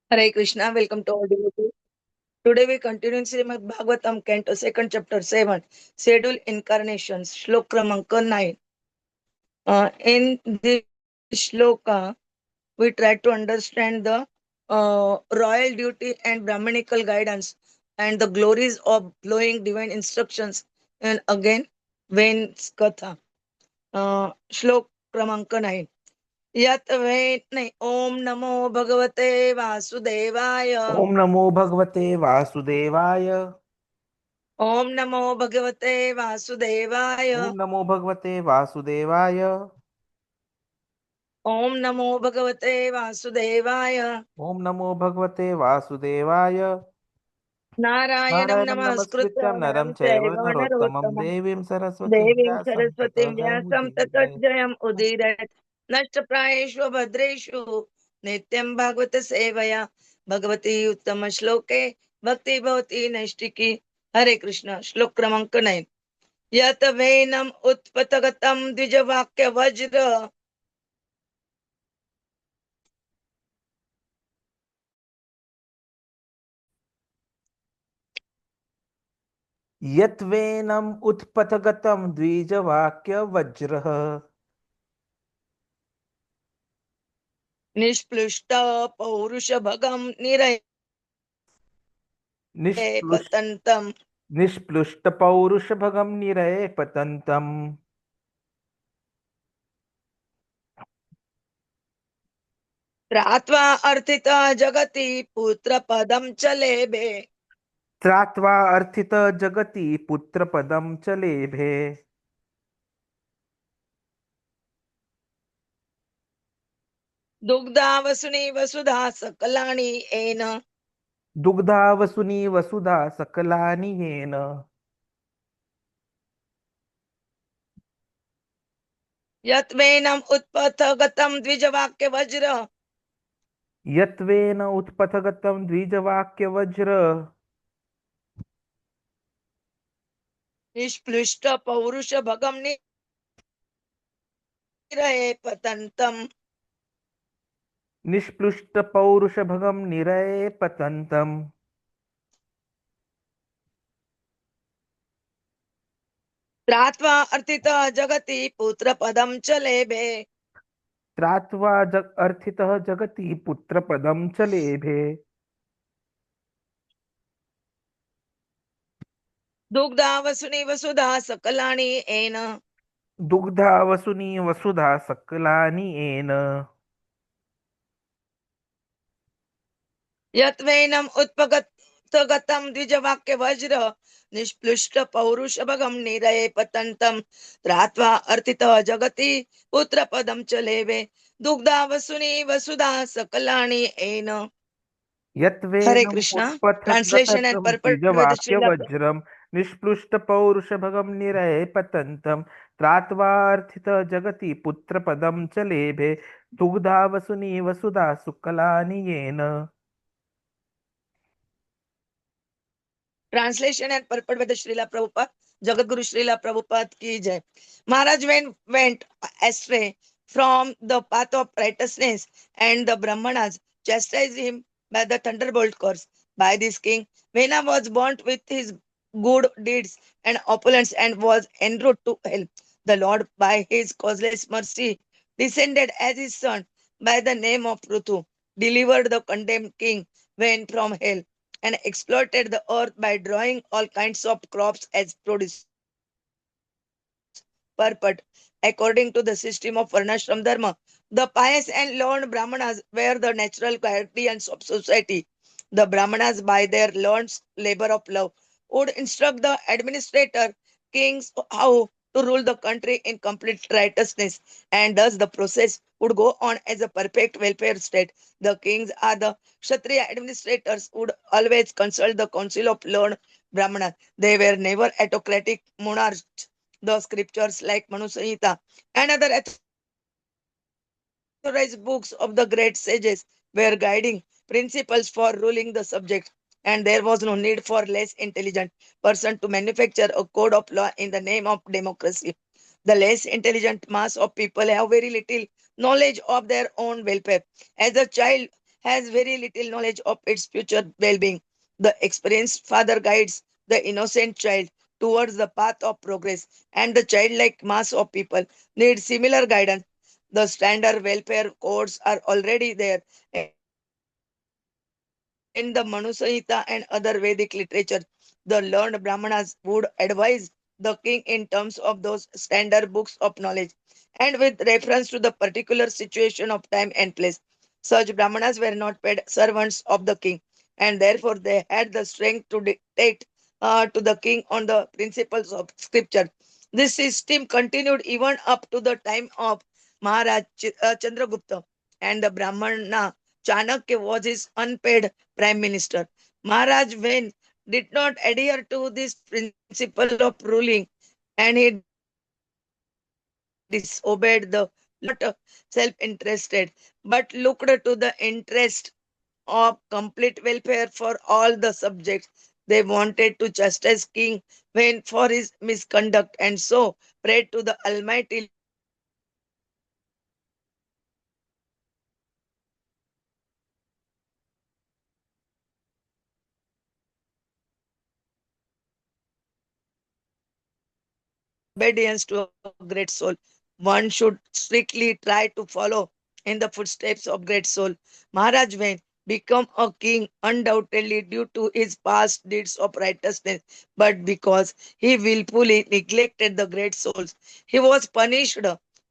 Hare Krishna, welcome to all devotees. Today we continue in Srimad Bhagavatam, Canto 2nd, Chapter 7, Schedule Incarnations, Shlok Kramanka 9. In this shloka, we try to understand the royal duty and Brahminical guidance and the glories of flowing divine instructions. And again, Vena's Katha. Shlok Kramanka 9. यत वे नहीं ओम नमो भगवते वासुदेवाय ओम नमो भगवते वासुदेवाय। ओम नमो भगवते वासुदेवाय ओम नमो भगवते वासुदेवाय। ओम नमो भगवते वासुदेवाय ओम नमो भगवते वासुदेवाय। नारायणं नारायणं नमस्कृत्य नमस्कृत्यं नरं नरं चैव चैव नरोत्तमं नरोत्तमं देवीं सरस्वतीं देवीं व्यासं सरस्वतीं ततो व्यासं जयमुदीरये। ततोजयम् उदीरयत् नष्टप्रायेषु भद्रेषु नित्यं भागवत सेवया भगवती उत्तम श्लोके भक्ति भवती नैष्टिकी हरे कृष्ण श्लोक क्रमांक 9 यत वेनम उत्पतगतम द्विजवाक्य वज्र यत्वेनम् उत्पथगतं द्विजवाक्यवज्रः। निष्प्लुष्ट पौरुष भगम निरय निष्प्लुष पतंतम निष्प्लुष्टपौरुषभगं निरये पतन्तम्। त्रात्वा अर्थित जगति पुत्र पदम चलेबे त्रात्वा अर्थित जगति पुत्रपदं च लेभे। दुग्धा वसुनी वसुधा सकलानि एन दुग्धा वसुनी वसुधा सकलानि येन। यत्वेनम उत्पथ गतम द्विजवाक्य वज्र यत्वेन उत्पथगतं द्विजवाक्यवज्र। निष्प्लुष्ट पौरुष भगम निरये पतंतम निष्प्लुष्टपौरुषभगं निरये पतन्तम्। त्रात्वा अर्थित जगति पुत्र पदम चलेबे त्रात्वा अर्थितः जगति पुत्रपदं च लेभे। दुग्धा वसुनी वसुधा सकलानि एन दुग्धा वसुनी वसुधा सकलानि येन। यत्वेनम उत्पगतम द्विजवाक्य वज्र निष्प्लुष्ट पौरुष भगम निरये पतंतम त्रात्वा अर्थित जगति पुत्र पदम चलेवे दुग्धा वसुनी वसुधा सकलानि एन हरे यत्वेनम् कृष्णा ट्रांसलेशन एंड उत्पथगतं पर्पस विद श्रीला द्विजवाक्यवज्रं निष्प्लुष्टपौरुषभगं निरये पतन्तं त्रात्वार्थितः जगति पुत्रपदं च लेभे। दुग्धा वसुनी वसुधा सुकलानि येन। Translation and purport by the Srila Prabhupada, Jagat Guru Srila Prabhupada ki jai. Maharaj went astray from the path of righteousness, and the Brahmanas chastised him by the thunderbolt course. By this king, Vena was burnt with his good deeds and opulence and was en route to hell. The Lord, by his causeless mercy, descended as his son by the name of Pṛthu, delivered the condemned king when from hell and exploited the earth by drawing all kinds of crops as produce. Purport. According to the system of varṇāśrama-dharma, the pious and learned Brahmanas were the natural guardians of society. The Brahmanas, by their learned labor of love, would instruct the administrator, kings, how to rule the country in complete righteousness, and thus the process would go on as a perfect welfare state. The kings are the Kshatriya administrators would always consult the council of learned Brahmanas. They were never autocratic monarchs. The scriptures like Manu-saṁhitā and other authorized books of the great sages were guiding principles for ruling the subject, and there was no need for less intelligent person to manufacture a code of law in the name of democracy. The less intelligent mass of people have very little knowledge of their own welfare. As a child has very little knowledge of its future well-being. The experienced father guides the innocent child towards the path of progress, and the childlike mass of people need similar guidance. The standard welfare codes are already there in the Manu-saṁhitā and other Vedic literature. The learned Brahmanas would advise the king in terms of those standard books of knowledge and with reference to the particular situation of time and place. Such Brahmanas were not paid servants of the king, and therefore they had the strength to dictate to the king on the principles of scripture. This system continued even up to the time of Maharaj Chandragupta, and the Brahmana Chanakya was his unpaid prime minister. Maharaj Vena did not adhere to this principle of ruling, and he disobeyed the law not self-interested, but looked to the interest of complete welfare for all the subjects. They wanted to chastise King Wen for his misconduct, and so prayed to the Almighty Lord to punish him for his misconduct. Maharaj Vena resolved to purify the kingdom by establishing a system of obedience to a great soul. One should strictly try to follow in the footsteps of great soul. Maharaj Vain became a king undoubtedly due to his past deeds of righteousness, but because he willfully neglected the great souls, he was punished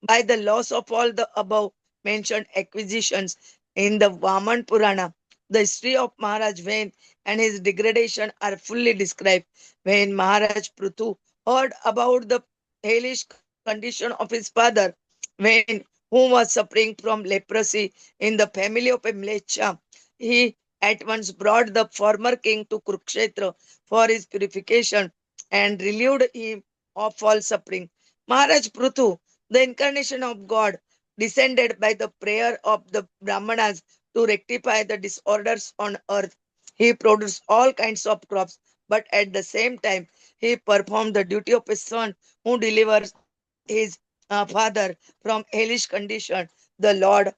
by the loss of all the above mentioned acquisitions in the Vaman Purana. The history of Maharaj Vain and his degradation are fully described. When Maharaj Pṛthu heard about the hellish condition of his father, when whom was suffering from leprosy in the family of a mlecha, he at once brought the former king to Kurukshetra for his purification and relieved him of all suffering. Maharaj Pṛthu, the incarnation of God, descended by the prayer of the Brahmanas to rectify the disorders on earth. He produced all kinds of crops, but at the same time, he performed the duty of a son who delivers his father from hellish condition. The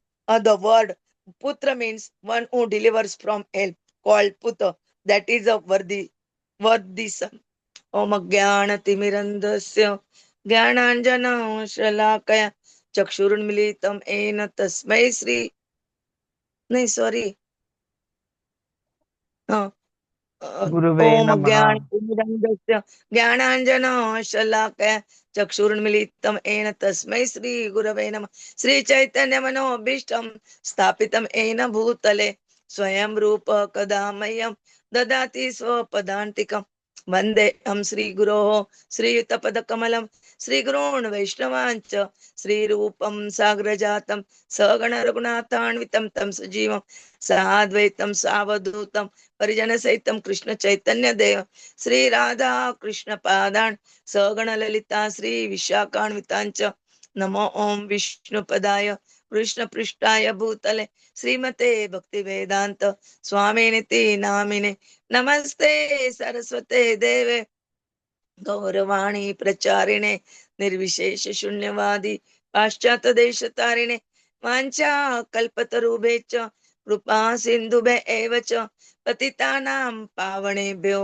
word Putra means one who delivers from hell, called Puta. That is a worthy son. Om Jnana-timirandasya Jnananjana-shalakaya Chakshurunmilitam Ena Tasmai Sri. No, sorry. गुरुवे ओम नमः। ज्ञानतिमिरन्धस्य ज्ञानाञ्जनशलाकया चक्षुरुन्मीलितं येन तस्मै श्रीगुरवे नमः। श्रीचैतन्यमनोभीष्टं स्थापितं येन भूतले स्वयं रूप कदा मह्यं ददाति स्वपदान्तिकं। वन्देऽहं श्रीगुरोः श्रीयुतपदकमलं श्रीगुरून् वैष्णवाञ्च श्रीरूपं साग्रजातं सगणरघुनाथान्वितं तं सजीवं साद्वैतं सावधूतं परिजन सहितं कृष्ण चैतन्य देव श्री राधा कृष्ण पादान सगण ललिता श्री विशाखान्वितांच नमो ओम विष्णुपदाय कृष्ण पृष्ठाय भूतले श्रीमते भक्ति वेदांत स्वामिनिति नामिने नमस्ते सरस्वते देवे गौरवाणी प्रचारिणे निर्विशेष शून्यवादी पाश्चात्य देश तारिणे वांछा कल्पतरुभ्यश्च कृपा सिन्धुभ्य एव च पतितानां पावनेभ्यो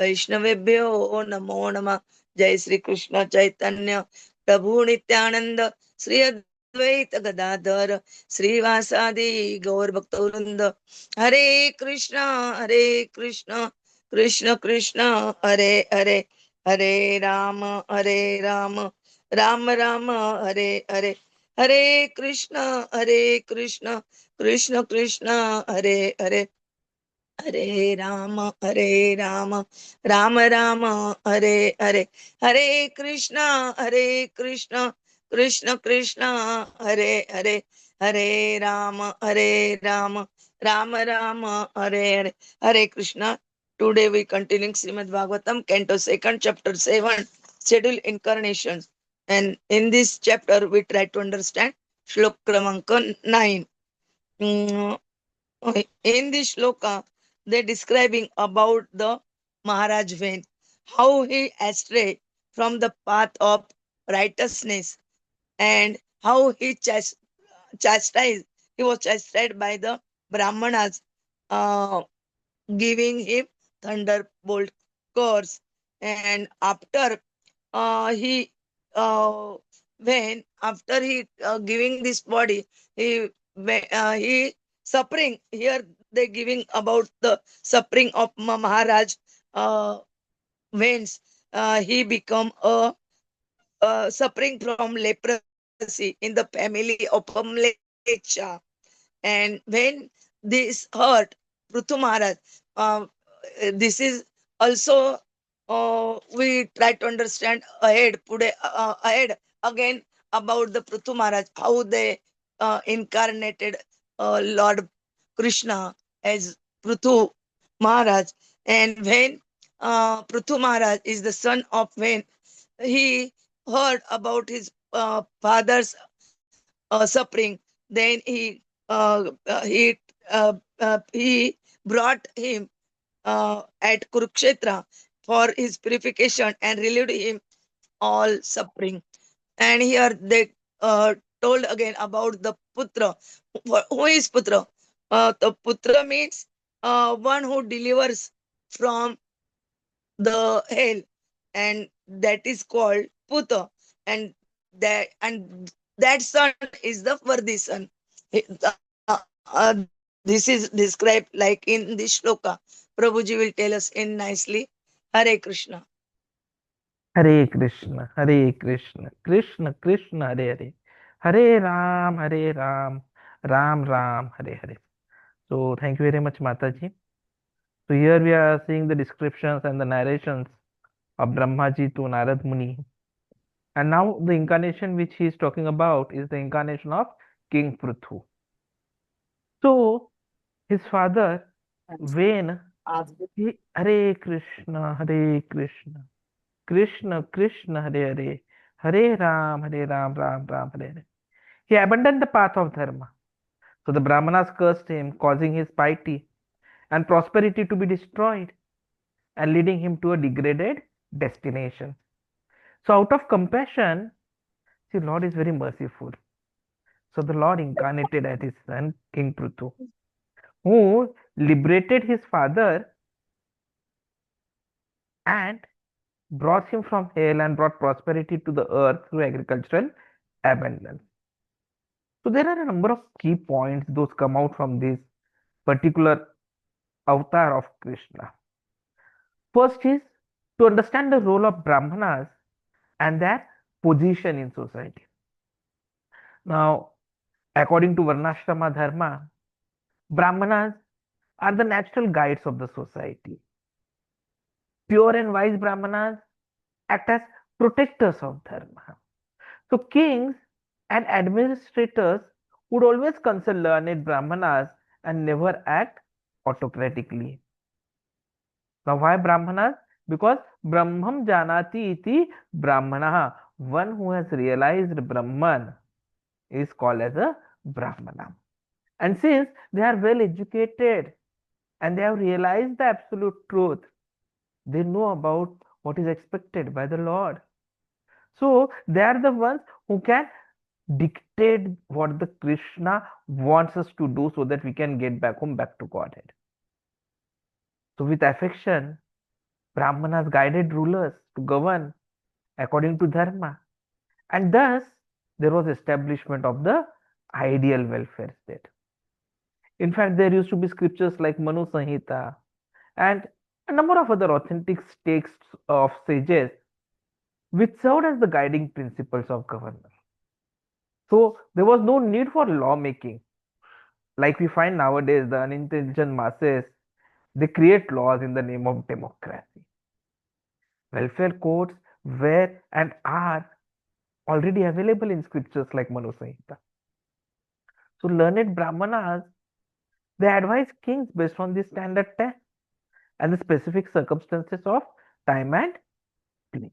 वैष्णवेभ्यो नमो नमः। जय श्री कृष्ण चैतन्य प्रभु नित्यानंद श्री अद्वैत गदाधर श्रीवासादि गौर भक्तवृंद। हरे Krishna Krishna Krishna Hare Hare Hare Hare Ram Ram Ram Hare Hare Hare Krishna Krishna Krishna Hare Hare Hare Ram Ram Ram Hare Hare Hare Krishna Krishna Krishna Hare Hare Hare Ram Ram Ram Hare Hare Hare Krishna. Today we continuing Srimad Bhagavatam, Canto 2nd, Chapter 7, Schedule Incarnations. And in this chapter, we try to understand Shlok Kramanka 9. Mm, in this shloka, they're describing about the Maharaj Vain, how he astray from the path of righteousness and how he was chastised by the Brahmanas giving him thunderbolt curse. And after he when after he giving this body, he suffering. Here they giving about the suffering of Maharaj Vens. He become a suffering from leprosy in the family of Amlecha. And when this hurt Pṛthu Maharaj, uh, this is also we try to understand ahead again about the Pṛthu Maharaj, how they incarnated Lord Krishna as Pṛthu Maharaj. And when Pṛthu Maharaj is the son of Ven, he heard about his father's suffering. Then he brought him at Kurukshetra for his purification and relieved him all suffering. And here they told again about the Putra. Who is Putra? The Putra means one who delivers from the hell, and that is called Puta. And that son is the worthy son. This is described like in this shloka. Prabhuji will tell us in nicely. Hare Krishna. Hare Krishna, Hare Krishna, Krishna Krishna, Hare Hare, Hare Ram, Hare Ram, Ram Ram, Hare Hare. So thank you very much, Mataji. So here we are seeing the descriptions and the narrations of Brahmaji to Narad Muni. And now the incarnation which he is talking about is the incarnation of King Pṛthu. So his father, Vena, Hare Krishna, Hare Krishna, Krishna Krishna, Hare Hare, Hare Ram, Ram Ram, Hare Hare. He abandoned the path of dharma. So the Brahmanas cursed him, causing his piety and prosperity to be destroyed and leading him to a degraded destination. So out of compassion, see, Lord is very merciful. So the Lord incarnated as his son, King Pṛthu, who liberated his father and brought him from hell and brought prosperity to the earth through agricultural abundance. So there are a number of key points those come out from this particular avatar of Krishna. First is to understand the role of Brahmanas and their position in society. Now, according to varṇāśrama-dharma, Brahmanas are the natural guides of the society. Pure and wise Brahmanas act as protectors of dharma. So kings and administrators would always consult learned Brahmanas and never act autocratically. Now why Brahmanas? Because Brahmam janati iti Brahmana. One who has realized Brahman is called as a Brahmana. And since they are well educated and they have realized the absolute truth, they know about what is expected by the Lord. So they are the ones who can dictate what the Krishna wants us to do so that we can get back home, back to Godhead. So with affection, Brahmanas guided rulers to govern according to dharma. And thus, there was establishment of the ideal welfare state. In fact, there used to be scriptures like Manu-saṁhitā and a number of other authentic texts of sages which served as the guiding principles of governance. So there was no need for lawmaking. Like we find nowadays, the unintelligent masses, they create laws in the name of democracy. Welfare codes were and are already available in scriptures like Manu-saṁhitā. So learned Brahmanas, they advise kings based on the standard test and the specific circumstances of time and place.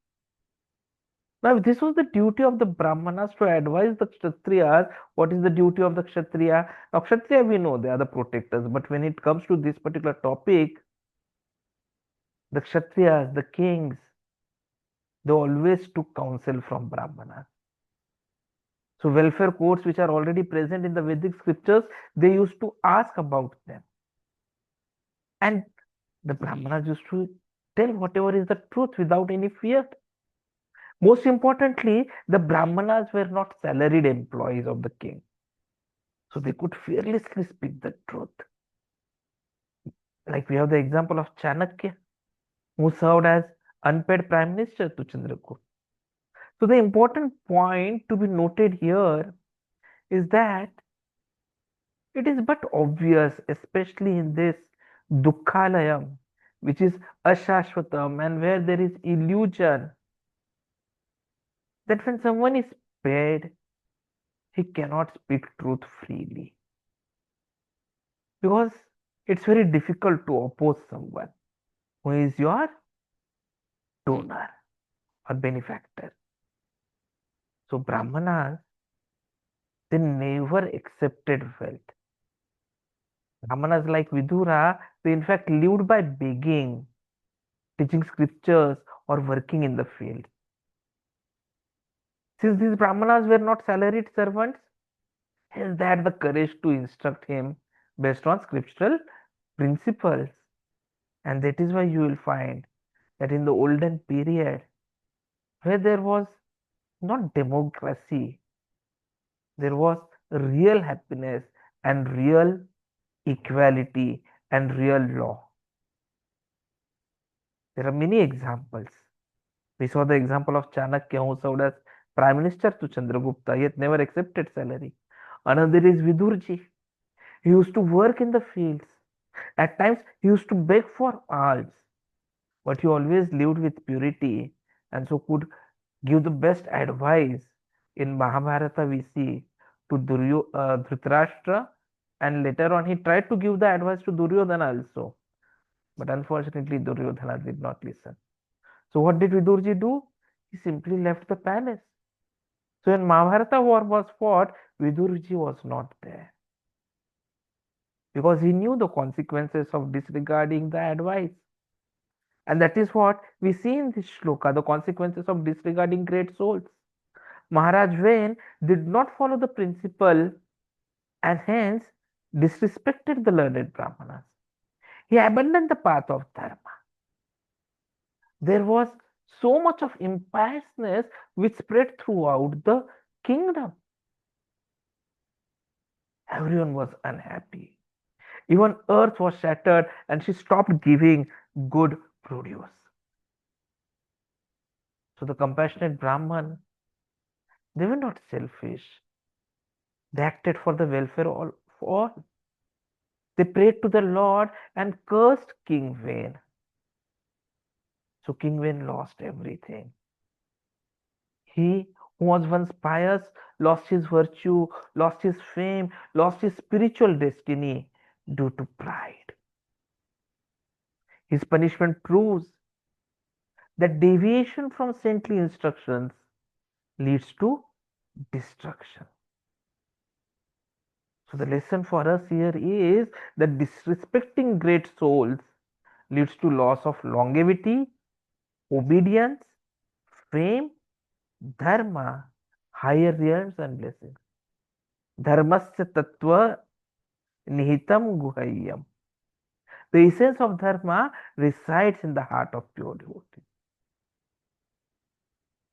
Now, this was the duty of the Brahmanas to advise the Kshatriyas. What is the duty of the Kshatriya? Now, Kshatriya, we know they are the protectors, but when it comes to this particular topic, the Kshatriyas, the kings, they always took counsel from Brahmanas. So welfare codes which are already present in the Vedic scriptures, they used to ask about them. And the Brahmanas used to tell whatever is the truth without any fear. Most importantly, the Brahmanas were not salaried employees of the king. So they could fearlessly speak the truth. Like we have the example of Chanakya, who served as unpaid prime minister to Chandragupta. So the important point to be noted here is that it is but obvious, especially in this Dukkhalayam, which is Ashashvatam and where there is illusion, that when someone is paid, he cannot speak truth freely. Because it's very difficult to oppose someone who is your donor or benefactor. So Brahmanas, they never accepted wealth. Brahmanas like Vidura, they in fact lived by begging, teaching scriptures, or working in the field. Since these Brahmanas were not salaried servants, hence they had the courage to instruct him based on scriptural principles. And that is why you will find that in the olden period, where there was not democracy, there was real happiness and real equality and real law. There are many examples. We saw the example of Chanakya, who served as prime minister to Chandragupta, yet never accepted salary. Another is Vidurji. He used to work in the fields. At times, he used to beg for alms, but he always lived with purity and so could give the best advice. In Mahabharata, we see to Dhritarashtra, and later on, he tried to give the advice to Duryodhana also. But unfortunately, Duryodhana did not listen. So, what did Vidurji do? He simply left the palace. So, when Mahabharata war was fought, Vidurji was not there because he knew the consequences of disregarding the advice. And that is what we see in this shloka, the consequences of disregarding great souls. Maharaj Vena did not follow the principle and hence disrespected the learned Brahmanas. He abandoned the path of dharma. There was so much of impiousness which spread throughout the kingdom. Everyone was unhappy. Even earth was shattered and she stopped giving good produce. So the compassionate Brahman, they were not selfish. They acted for the welfare of all. They prayed to the Lord and cursed King Vena. So King Vena lost everything. He who was once pious lost his virtue, lost his fame, lost his spiritual destiny due to pride. His punishment proves that deviation from saintly instructions leads to destruction. So the lesson for us here is that disrespecting great souls leads to loss of longevity, obedience, fame, dharma, higher realms and blessings. Dharmasya tattva nihitam guhayyam. The essence of dharma resides in the heart of pure devotee.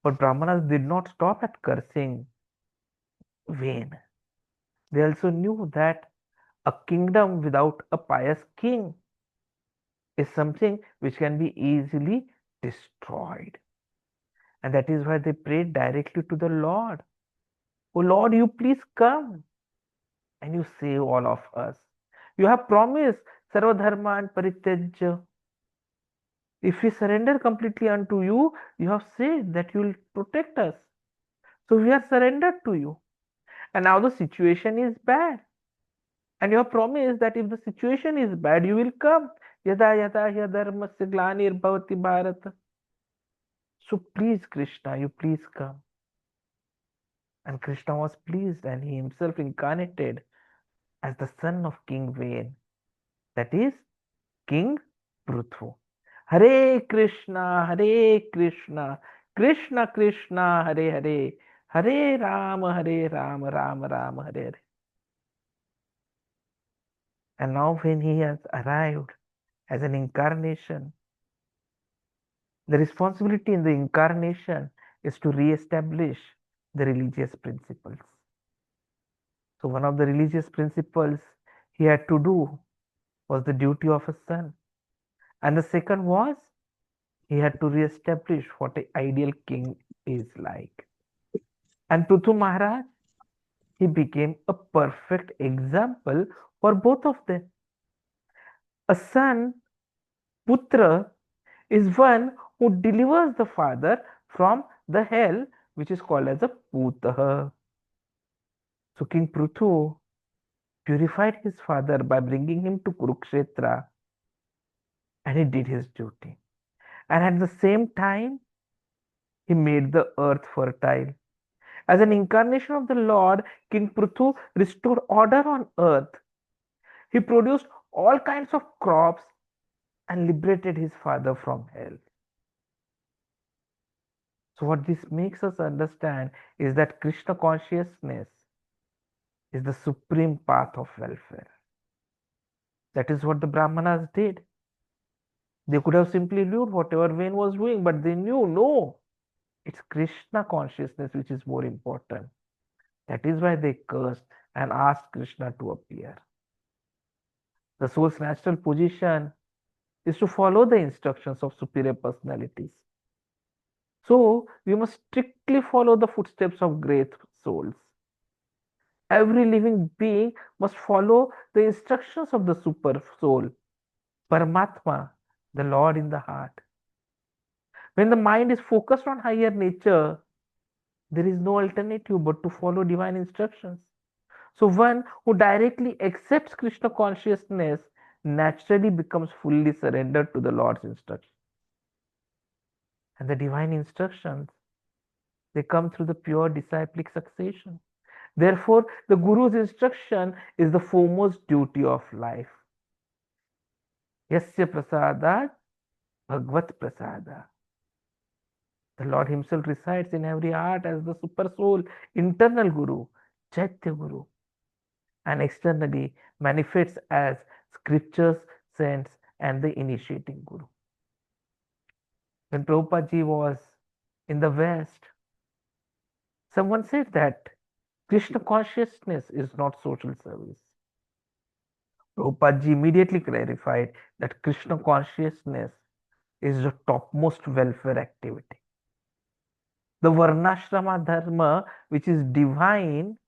But Brahmanas did not stop at cursing Vena. They also knew that a kingdom without a pious king is something which can be easily destroyed. And that is why they prayed directly to the Lord. Oh Lord, you please come and you save all of us. You have promised Sarvadharma and Parityajya. If we surrender completely unto you, you have said that you will protect us. So we are surrendered to you. And now the situation is bad. And you have promised that if the situation is bad, you will come. Yada yada dharmasya glanir bhavati bharata. So please, Krishna, you please come. And Krishna was pleased and he himself incarnated as the son of King Vena, that is King Pṛthu. Hare Krishna, Krishna Krishna, Hare Hare, Hare Ram, Ram Ram, Hare Hare. And now when he has arrived as an incarnation, the responsibility in the incarnation is to re-establish the religious principles. So one of the religious principles he had to do was the duty of a son. And the second was he had to re-establish what an ideal king is like. And Pṛthu Maharaj, he became a perfect example for both of them. A son, Putra, is one who delivers the father from the hell which is called as a Pūtah. So King Pṛthu purified his father by bringing him to Kurukshetra, and he did his duty. And at the same time, he made the earth fertile. As an incarnation of the Lord, King Pṛthu restored order on earth. He produced all kinds of crops and liberated his father from hell. So, what this makes us understand is that Krishna consciousness is the supreme path of welfare. That is what the Brahmanas did. They could have simply lived whatever Vena was doing, but they knew no, it's Krishna consciousness which is more important. That is why they cursed and asked Krishna to appear. The soul's natural position is to follow the instructions of superior personalities. So we must strictly follow the footsteps of great souls. Every living being must follow the instructions of the super soul, Paramatma, the Lord in the heart. When the mind is focused on higher nature, there is no alternative but to follow divine instructions. So one who directly accepts Krishna consciousness naturally becomes fully surrendered to the Lord's instructions. And the divine instructions, they come through the pure disciplic succession. Therefore, the Guru's instruction is the foremost duty of life. Yasya prasada bhagvat prasada. The Lord himself resides in every heart as the super soul, internal Guru, Chaitya Guru, and externally manifests as scriptures, saints, and the initiating Guru. When Prabhupada ji was in the West, someone said that Krishna consciousness is not social service. Prabhupada ji immediately clarified that Krishna consciousness is the topmost welfare activity. The varṇāśrama-dharma, which is divine,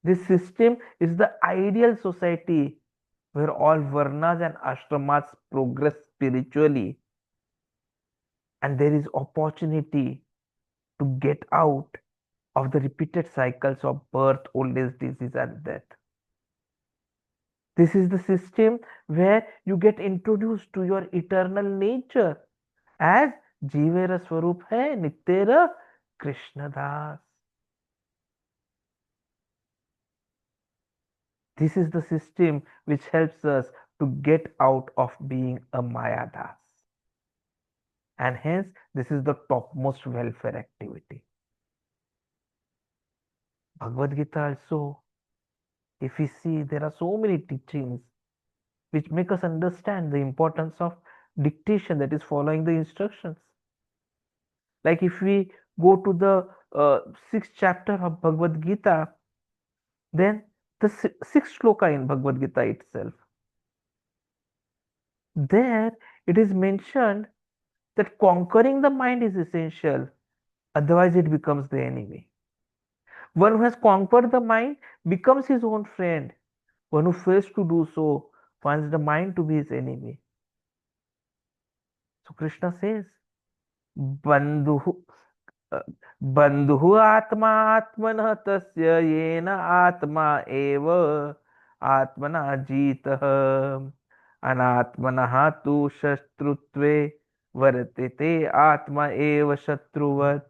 this system is the ideal society where all varnas and ashramas progress spiritually, and there is opportunity to get out of the repeated cycles of birth, old age, disease, and death. This is the system where you get introduced to your eternal nature as Jivera Swarup hai Nityera Krishna Das. This is the system which helps us to get out of being a Maya Das. And hence, this is the topmost welfare activity. Bhagavad Gita also, if we see, there are so many teachings which make us understand the importance of dictation, that is following the instructions. Like if we go to the sixth chapter of Bhagavad Gita, then the sixth shloka in Bhagavad Gita itself, there it is mentioned that conquering the mind is essential, otherwise it becomes the enemy. One who has conquered the mind becomes his own friend. One who fails to do so finds the mind to be his enemy. So Krishna says, Bandhu बंधु आत्मा आत्मनः तस्य येन आत्मा एव आत्मना जीतः अनात्मनः तु शत्रुत्वे वर्तते आत्मा एव शत्रुवत्.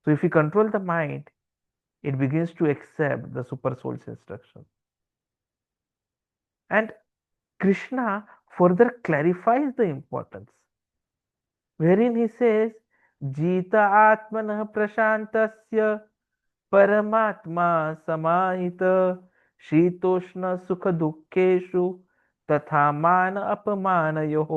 So if we control the mind, it begins to accept the super soul's instruction. And Krishna further clarifies the importance, wherein he says जीत आत्मनः प्रशान्तस्य परमात्मा समाहित शीतोष्ण सुख दुःखेषु तथा मान अपमानयोः.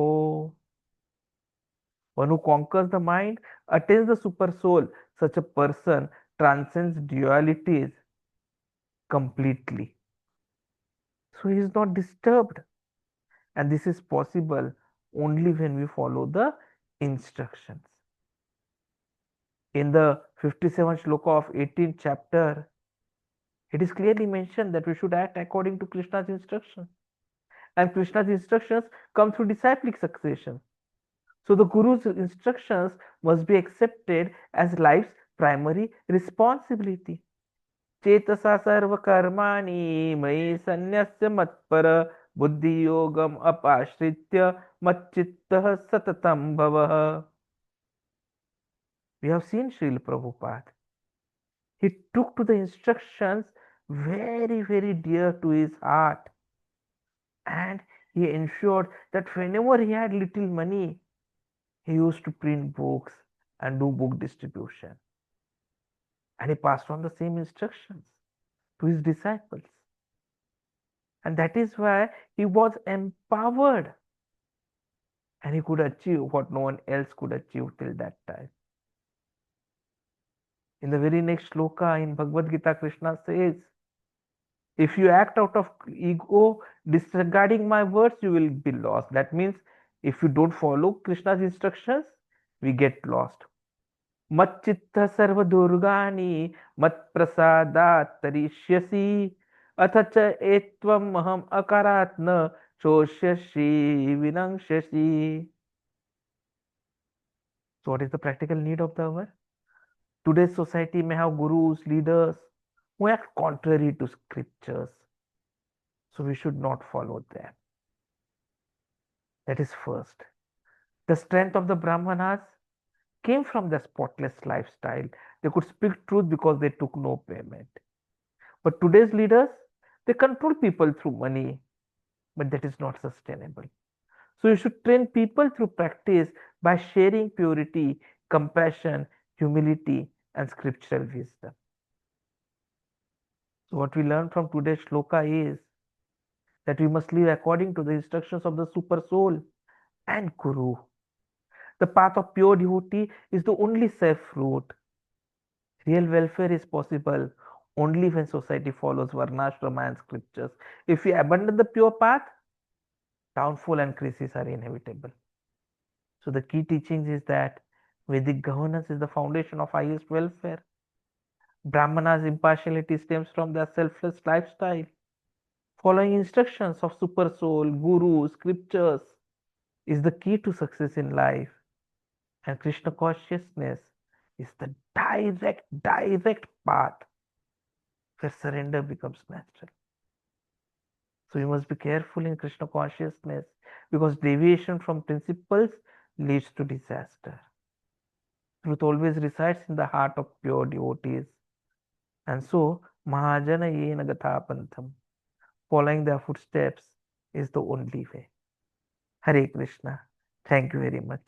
One who conquers the mind attains the super soul. Such a person transcends dualities completely. So he is not disturbed. And this is possible only when we follow the instructions. In the 57th shloka of 18th chapter, it is clearly mentioned that we should act according to Krishna's instructions. And Krishna's instructions come through disciplic succession. So the Guru's instructions must be accepted as life's primary responsibility. चेतसा सर्वकर्माणि मयि सन्न्यस्य मत्पर बुद्धियोगम अपाश्रित्य मच्चित्तः सततं भवः. We have seen Srila Prabhupada. He took to the instructions very, very dear to his heart. And he ensured that whenever he had little money, he used to print books and do book distribution. And he passed on the same instructions to his disciples. And that is why he was empowered. And he could achieve what no one else could achieve till that time. In the very next shloka in Bhagavad Gita, Krishna says, if you act out of ego, disregarding my words, you will be lost. That means if you don't follow Krishna's instructions, we get lost. Macchitta sarva durgani mat prasadat tarishyasi अथ च एत्वम् अहम् अकारात् न चोष्यसि विनङ्क्ष्यसि. So what is the practical need of the hour? Today's society may have gurus, leaders who act contrary to scriptures. So we should not follow them. That is first. The strength of the Brahmanas came from their spotless lifestyle. They could speak truth because they took no payment. But today's leaders, they control people through money, but that is not sustainable. So you should train people through practice by sharing purity, compassion, humility, and scriptural wisdom. So what we learn from today's shloka is that we must live according to the instructions of the super soul and Guru. The path of pure devotee is the only safe route. Real welfare is possible only when society follows varṇāśrama and scriptures. If we abandon the pure path, downfall and crisis are inevitable. So the key teachings is that Vedic governance is the foundation of highest welfare. Brahmanas' impartiality stems from their selfless lifestyle. Following instructions of super soul, guru, scriptures is the key to success in life. And Krishna consciousness is the direct path where surrender becomes natural. So we must be careful in Krishna consciousness because deviation from principles leads to disaster. Truth always resides in the heart of pure devotees. And so, Mahajana yena gatha pantham, following their footsteps is the only way. Hare Krishna. Thank you very much.